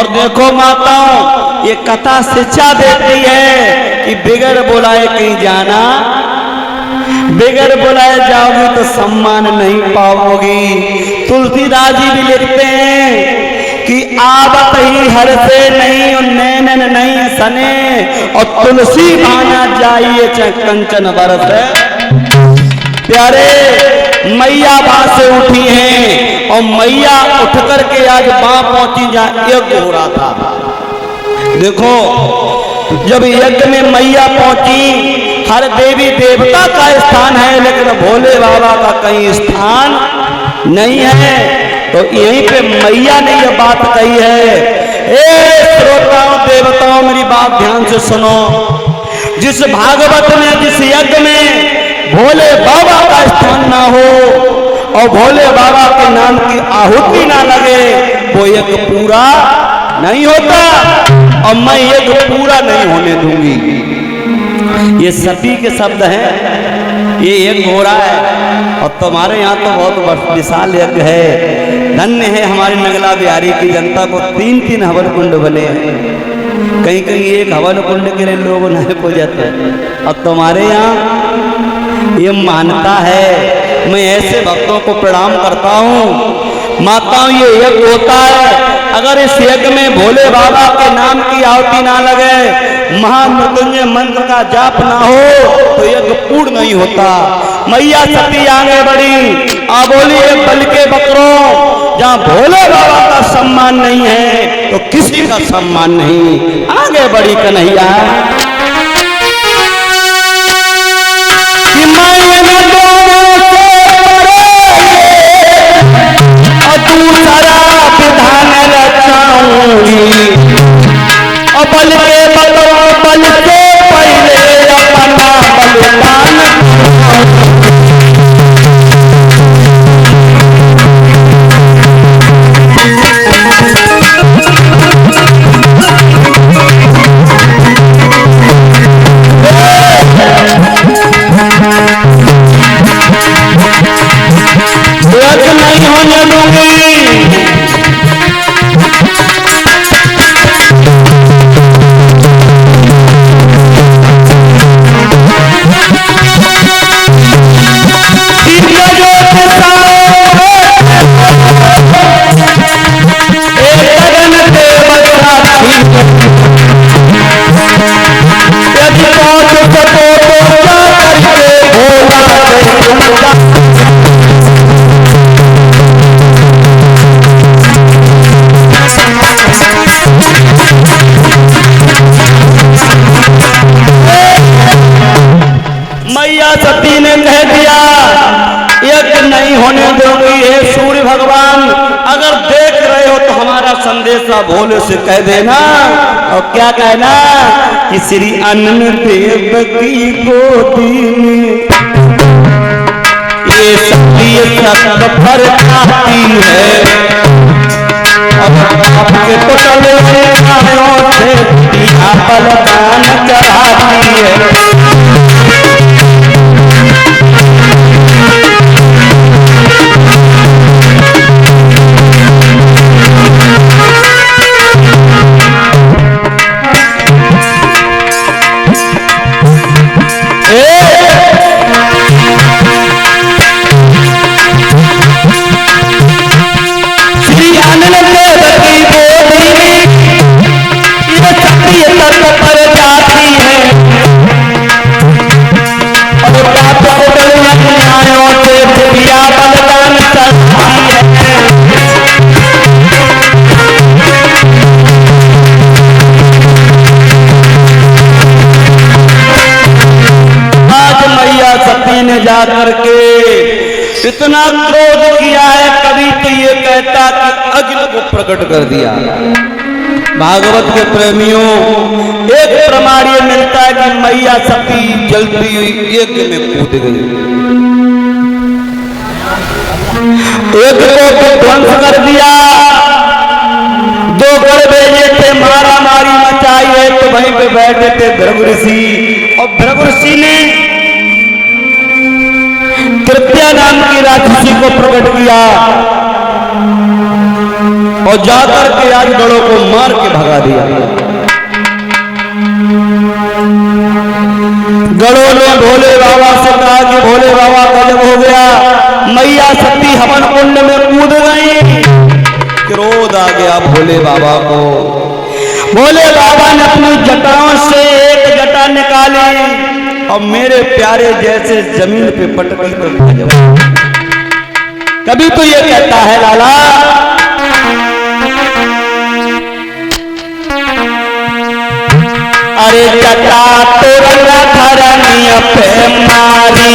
और देखो माताओं, ये कथा शिक्षा देती है कि बिगड़ बुलाए कहीं जाना, बिगड़ बुलाए जाओगी तो सम्मान नहीं पाओगी। तुलसीदास जी भी लिखते हैं कि आवत ही हर से नहीं और नैनन नहीं सने, और तुलसी भाना जाइए चाहे कंचन बरस। प्यारे, मैया बात से उठी हैं और मैया उठ करके आज वहां पहुंची जहां यज्ञ हो रहा था। देखो, जब यज्ञ में मैया पहुंची, हर देवी देवता का स्थान है लेकिन भोले बाबा का कहीं स्थान नहीं है। तो यहीं पे मैया ने यह बात कही है। ए श्रोताओं देवताओं, मेरी बात ध्यान से सुनो। जिस भागवत में, जिस यज्ञ में भोले बाबा का स्थान ना हो और भोले बाबा के नाम की आहुति ना लगे, वो यज्ञ पूरा नहीं होता और मैं यज्ञ पूरा नहीं होने दूंगी। ये सती के शब्द हैं। ये यज्ञ हो रहा है और तुम्हारे यहाँ तो बहुत विशाल यज्ञ है। धन्य है हमारे नगला बिहारी की जनता को 3-3 हवन कुंड बने हैं। कहीं कहीं एक हवन कुंड के लिए लोग नहीं पूजते और तुम्हारे यहाँ ये मानता है। मैं ऐसे भक्तों को प्रणाम करता हूँ। माताओं, ये यज्ञ होता है, अगर इस यज्ञ में भोले बाबा के नाम की आहुति ना लगे, महामृत्युंजय मंत्र का जाप ना हो तो यज्ञ पूर्ण नहीं होता। मैया सती आगे बढ़ी, आ बोली बल के बकरों, जहाँ भोले बाबा का सम्मान नहीं है तो किसी का सम्मान नहीं। आगे बढ़ी कन्हैया दूसरा विधान रचाऊंगी और बल के बकरों, बल से पहले अपना बलिदान। नहीं होने दूंगी। सती ने कह दिया यज्ञ नहीं होने दूंगी। हे सूर्य भगवान, अगर देख रहे हो तो हमारा संदेशा भोले से कह देना। और क्या कहना कि श्री अन्न देव की गोदी में ये सती सत पर आती है और आपके तो चले से दिया बलिदान कराती है। जा करके इतना क्रोध किया है, कभी तो ये कहता कि अग्नि को प्रकट कर दिया। भागवत के प्रेमियों, एक प्रमाण ये मिलता है कि मैया सती जलती हुई यज्ञ में कूद गई, यज्ञ को ध्वंस कर दिया। 2 गढ़ भेजे थे, मारा मारी मचाई है, तो वहीं पे बैठे थे भृगु ऋषि, और भृगु ऋषि ने कृत्या नाम की राक्षसी को प्रकट किया और जाकर के आज गढ़ों को मार के भगा दिया। गढ़ों ने भोले बाबा से कहा कि भोले बाबा गजब हो गया, मैया सती हवन कुंड में कूद गई। क्रोध आ गया भोले बाबा को। भोले बाबा ने अपनी जटाओं से एक जटा निकाली और मेरे प्यारे जैसे जमीन पे पटकी तो कभी तो ये कहता है लाला अरे जटा तोरा धरनिया पे मारी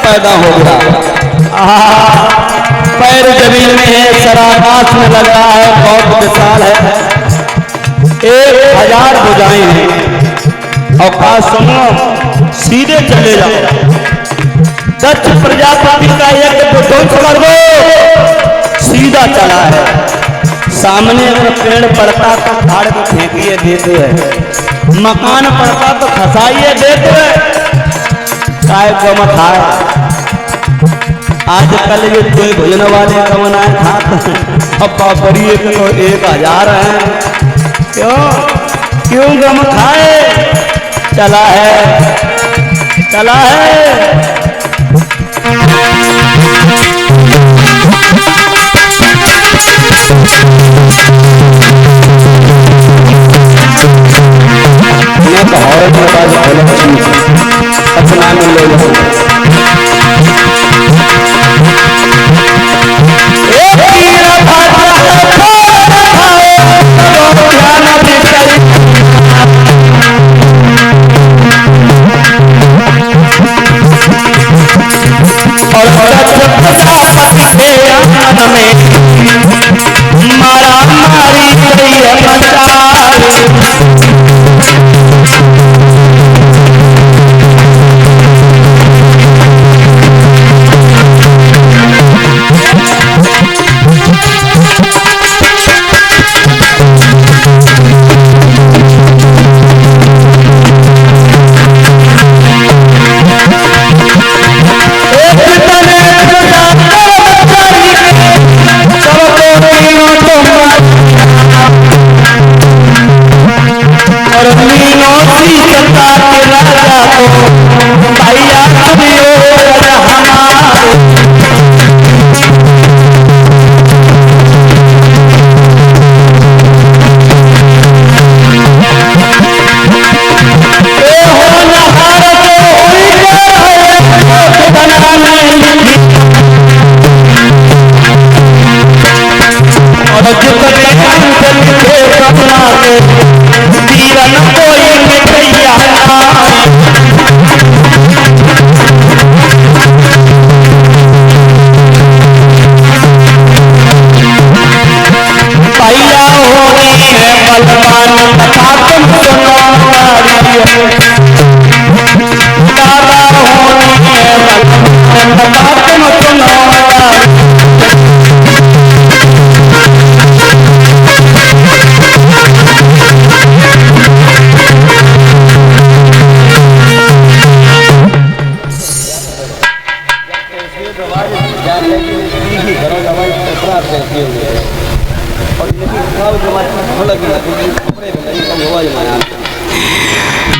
पैदा हो गया। पैर जमीन में है, सराकाश में लग रहा है, बहुत विशाल है, 1000 भुजाएं हैं। और खास सुनो, सीधे चले जाओ, दक्ष प्रजापति का यज्ञ ध्वंस कर दो, सीधा चला है। सामने अगर पेड़ पड़ता तो फाड़ को फेंकिए देते है, मकान पड़ता तो खसाइए देते है। आजकल ये कोई भोजन वाले कमनाए खाते अब बड़ी एक तो 1000 है। क्यों गम खाए? चला है, चला है। मैं तो औरत के पास गलत चीज अपना में ले लो। मारा मारी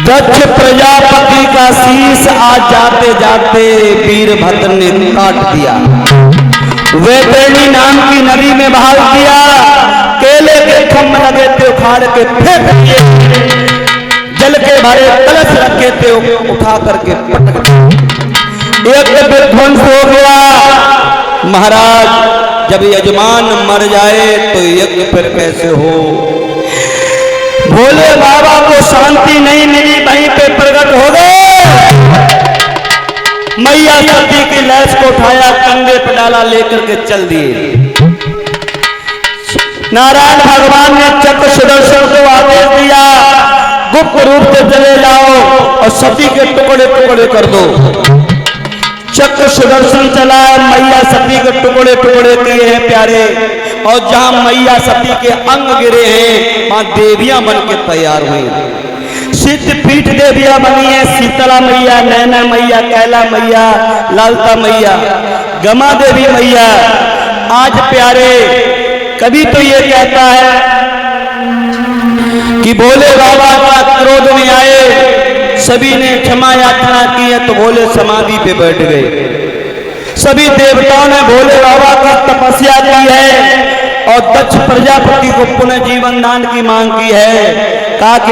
दक्ष प्रजापति का शीश आज जाते जाते वीरभद्र ने काट दिया, वैतरणी नाम की नदी में बहा दिया। केले के खम्भ लगे थे उखाड़ के फेंक दिए, जल के भरे कलश रखे थे उठा करके पटक दिए। एक विध्वंस हो गया। महाराज जब यजमान मर जाए तो यज्ञ फिर कैसे हो? भोले बाबा को शांति नहीं मिली, वहीं पे प्रकट हो गए। मैया सती की लाश को उठाया, कंधे पर डाला, लेकर के चल दिए। नारायण भगवान ने चक्र सुदर्शन को आदेश दिया, गुप्त रूप से चले जाओ और सती के टुकड़े टुकड़े कर दो। चक्र सुदर्शन चला है, मैया सती के टुकड़े टुकड़े किए हैं प्यारे। और जहां मैया सती के अंग गिरे हैं, वहां देवियां बन के तैयार हुई। सिद्ध पीठ देवियां बनी है, शीतला मैया, नैना मैया, कैला मैया, लालता मैया, गमा देवी मैया। आज प्यारे कभी तो ये कहता है कि भोले बाबा का क्रोध में आए, सभी ने क्षमा याचना की है तो भोले समाधि पे बैठ गए। सभी देवताओं ने भोले बाबा की तपस्या की है और दक्ष प्रजापति को पुनः जीवन दान की मांग की है। कहा कि